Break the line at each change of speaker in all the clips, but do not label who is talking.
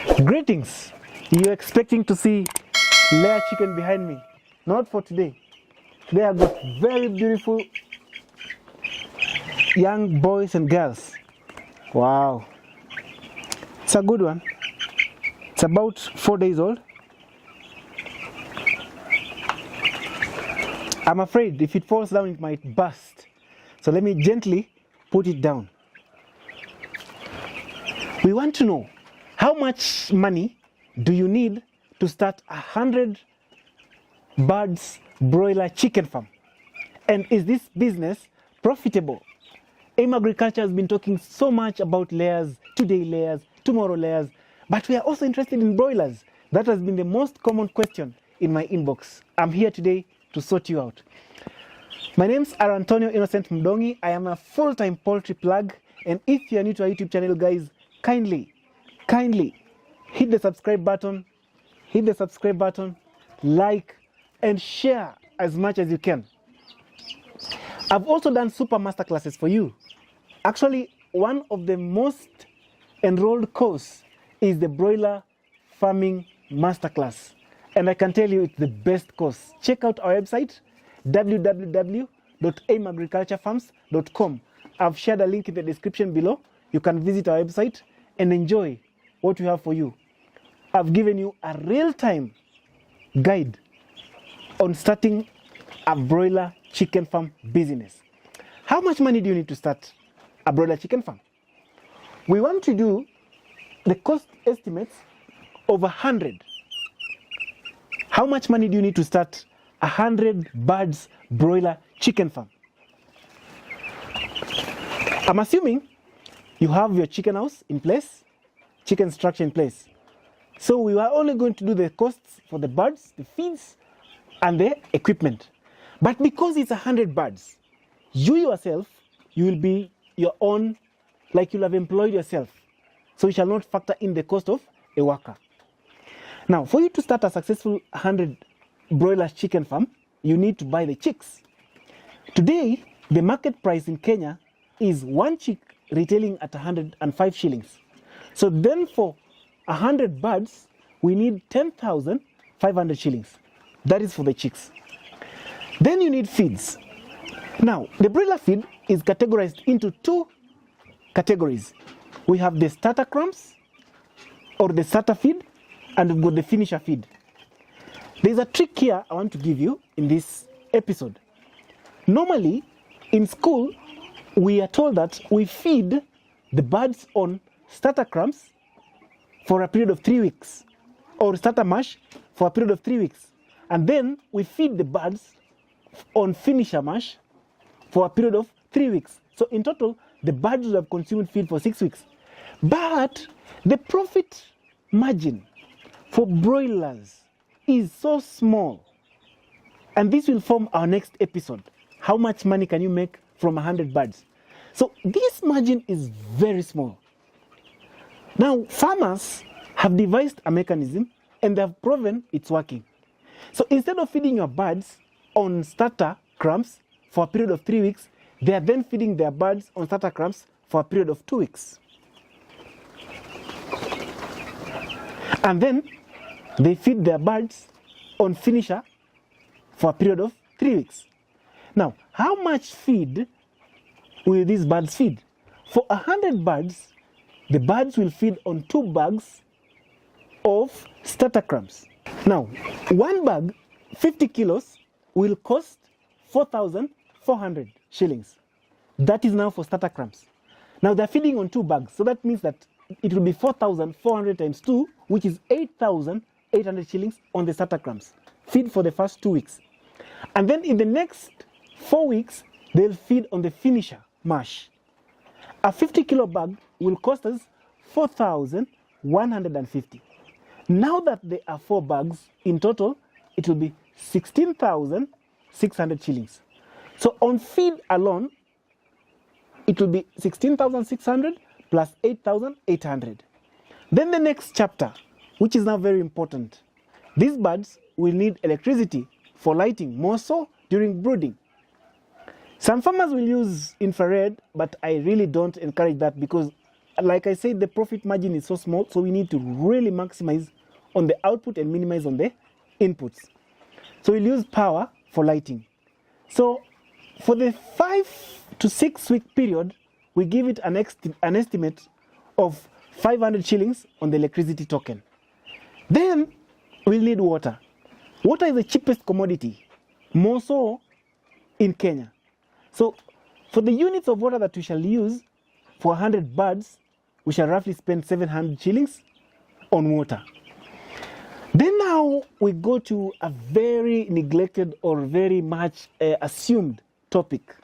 Greetings! You're expecting to see layer chicken behind me. Not for today. Today I've got very beautiful young boys and girls. Wow. It's a good one. It's about 4 days old. I'm afraid if it falls down it might burst. So let me gently put it down. We want to know, how much money do you need to start 100 birds broiler chicken farm? And is this business profitable? AIM Agriculture has been talking so much about layers, today layers, tomorrow layers, but we are also interested in broilers. That has been the most common question in my inbox. I'm here today to sort you out. My name's Antonio Innocent Mdongi. I am a full-time poultry plug, and if you are new to our YouTube channel, guys, kindly hit the subscribe button, like and share as much as you can. I've also done super masterclasses for you. Actually, one of the most enrolled course is the broiler farming masterclass, and I can tell you it's the best course. Check out our website, www.aimagriculturefarms.com. I've shared a link in the description below. You can visit our website and enjoy what we have for you. I've given you a real-time guide on starting a broiler chicken farm business. How much money do you need to start a broiler chicken farm? We want to do the cost estimates of 100. How much money do you need to start 100 birds broiler chicken farm? I'm assuming you have your chicken house in place, chicken structure in place. So we are only going to do the costs for the birds, the feeds, and the equipment. But because it's 100 birds, you yourself, you will be your own, like you'll have employed yourself. So you shall not factor in the cost of a worker. Now, for you to start a successful 100 broiler chicken farm, you need to buy the chicks. Today, the market price in Kenya is one chick retailing at 105 shillings. So then for 100 birds, we need 10,500 shillings. That is for the chicks. Then you need feeds. Now, the broiler feed is categorized into two categories. We have the starter crumbs, or the starter feed, and we've got the finisher feed. There's a trick here I want to give you in this episode. Normally, in school, we are told that we feed the birds on starter crumbs for a period of 3 weeks, or starter mash for a period of 3 weeks. And then we feed the birds on finisher mash for a period of 3 weeks. So in total, the birds will have consumed feed for 6 weeks. But the profit margin for broilers is so small. And this will form our next episode. How much money can you make from 100 birds? So this margin is very small. Now, farmers have devised a mechanism and they have proven it's working. So instead of feeding your birds on starter crumbs for a period of 3 weeks, they are then feeding their birds on starter crumbs for a period of 2 weeks. And then they feed their birds on finisher for a period of 3 weeks. Now, how much feed will these birds feed? For 100 birds, the birds will feed on 2 bags of starter crumbs. Now, one bag, 50 kilos, will cost 4,400 shillings. That is now for starter crumbs. Now, they're feeding on 2 bags, so that means that it will be 4,400 times 2, which is 8,800 shillings on the starter crumbs. Feed for the first 2 weeks. And then in the next 4 weeks, they'll feed on the finisher mash. A 50-kilo bag will cost us 4,150. Now that there are 4 bags, in total, it will be 16,600 shillings. So on feed alone, it will be 16,600 plus 8,800. Then the next chapter, which is now very important. These birds will need electricity for lighting, more so during brooding. Some farmers will use infrared, but I really don't encourage that because like I said, the profit margin is so small, so we need to really maximize on the output and minimize on the inputs. So we'll use power for lighting. So for the 5 to 6 week period, we give it an estimate of 500 shillings on the electricity token. Then we'll need water. Water is the cheapest commodity, more so in Kenya. So for the units of water that we shall use for 100 birds, we shall roughly spend 700 shillings on water. Then now we go to a very neglected or very much assumed topic,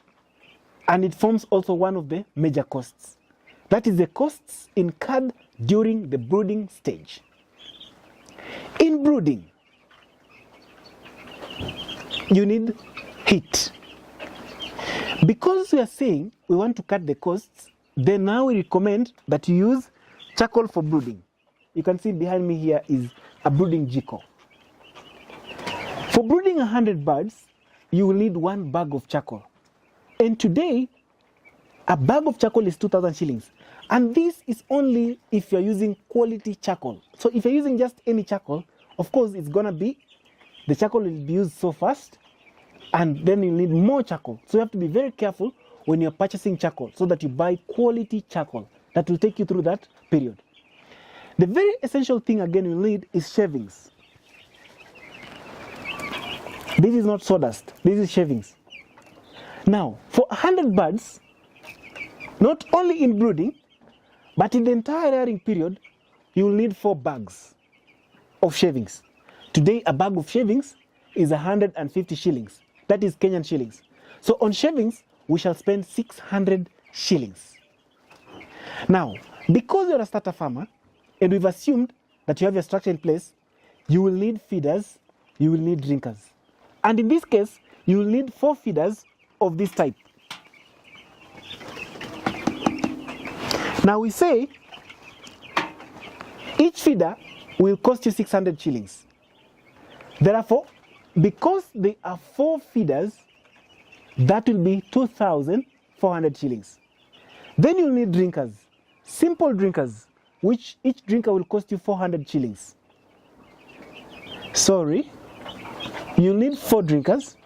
and it forms also one of the major costs. That is the costs incurred during the brooding stage. In brooding, you need heat. Because we are saying we want to cut the costs, then now we recommend that you use charcoal for brooding. You can see behind me here is a brooding jiko. For brooding 100 birds, you will need 1 bag of charcoal. And today, a bag of charcoal is 2,000 shillings. And this is only if you're using quality charcoal. So if you're using just any charcoal, of course, the charcoal will be used so fast, and then you need more charcoal. So you have to be very careful when you're purchasing charcoal so that you buy quality charcoal that will take you through that period. The very essential thing again you'll need is shavings. This is not sawdust, this is shavings. Now, for 100 birds, not only in brooding, but in the entire rearing period, you will need 4 bags of shavings. Today, a bag of shavings is 150 shillings. That is Kenyan shillings. So on shavings, we shall spend 600 shillings. Now, because you're a starter farmer, and we've assumed that you have your structure in place, you will need feeders, you will need drinkers. And in this case, you will need 4 feeders of this type. Now we say each feeder will cost you 600 shillings. Therefore, because there are 4 feeders, that will be 2,400 shillings. Then you'll need drinkers, simple drinkers, which each drinker will cost you 400 shillings. Sorry, you'll need 4 drinkers.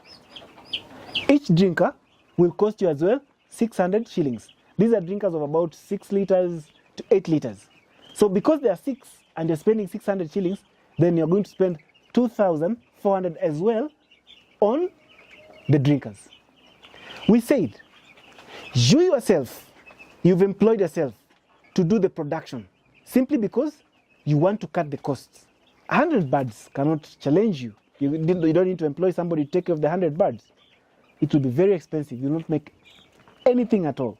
Each drinker will cost you as well 600 shillings. These are drinkers of about 6 liters to 8 liters. So because there are 6 and you're spending 600 shillings, then you're going to spend 2,400 as well on the drinkers. We said, you yourself, you've employed yourself to do the production simply because you want to cut the costs. 100 birds cannot challenge you. You don't need to employ somebody to take care of the 100 birds. It will be very expensive. You will not make anything at all.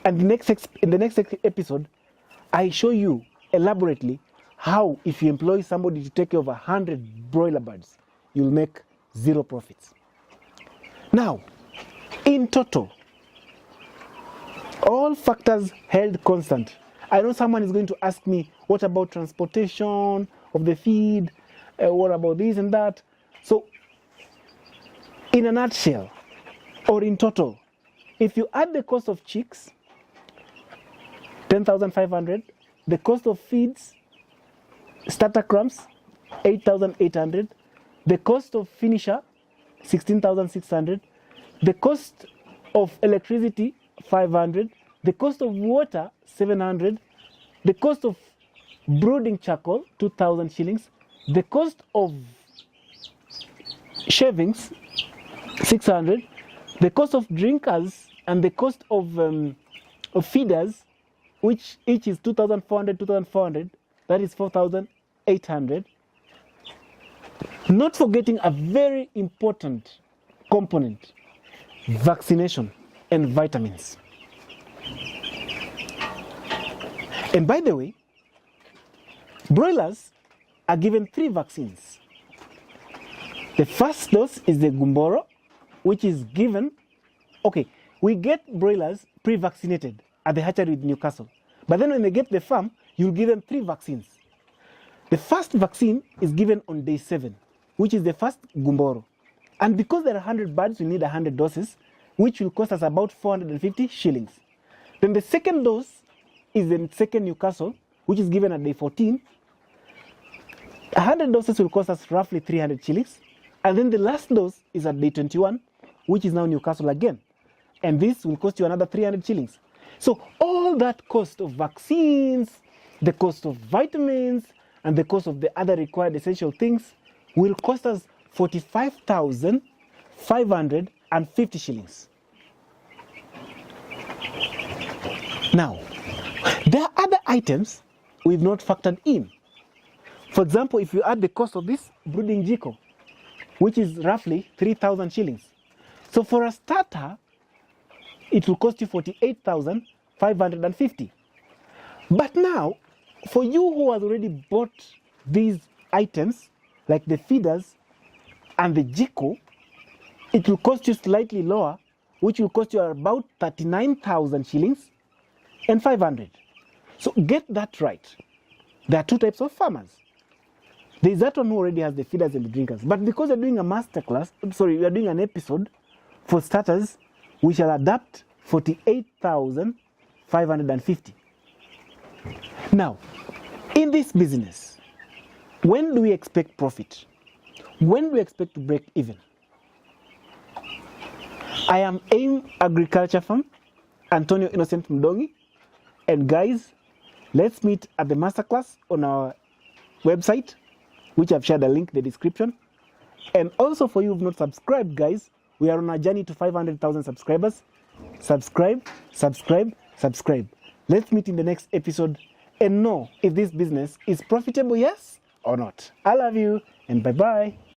And in the next episode, I show you elaborately how if you employ somebody to take care of 100 broiler birds, you'll make 0 profits. Now, in total, all factors held constant. I know someone is going to ask me, what about transportation of the feed? What about this and that? So, in a nutshell, or in total, if you add the cost of chicks, 10,500, the cost of feeds, starter crumbs, 8,800, the cost of finisher, 16,600, the cost of electricity, 500, the cost of water, 700, the cost of brooding charcoal, 2,000 shillings, the cost of shavings, 600, the cost of drinkers, and the cost of feeders, which each is 2,400, that is 4,800. Not forgetting a very important component, vaccination and vitamins. And by the way, broilers are given 3 vaccines. The first dose is the Gumboro, which is given, we get broilers pre-vaccinated at the hatchery with Newcastle. But then when they get the farm, you'll give them 3 vaccines. The first vaccine is given on day 7, which is the first Gumboro. And because there are 100 birds, we need 100 doses, which will cost us about 450 shillings. Then the second dose is the second Newcastle, which is given at day 14. 100 doses will cost us roughly 300 shillings. And then the last dose is at day 21, which is now Newcastle again. And this will cost you another 300 shillings. So all that cost of vaccines, the cost of vitamins, and the cost of the other required essential things will cost us 45,550 shillings. Now, there are other items we've not factored in. For example, if you add the cost of this brooding jiko, which is roughly 3,000 shillings. So for a starter, it will cost you 48,550. But now, for you who has already bought these items, like the feeders and the jiko, it will cost you slightly lower, which will cost you about 39,000 shillings and 500. So get that right. There are two types of farmers. There is that one who already has the feeders and the drinkers. But because you're doing a masterclass, we are doing an episode for starters, we shall adapt 48,550. Now, in this business, when do we expect profit? When do we expect to break even? I am AIM Agriculture Farm, Antonio Innocent Mdongi. And guys, let's meet at the masterclass on our website, which I've shared a link in the description. And also for you who've not subscribed, guys, we are on a journey to 500,000 subscribers. Subscribe, subscribe, subscribe. Let's meet in the next episode and know if this business is profitable, yes or not. I love you and bye-bye.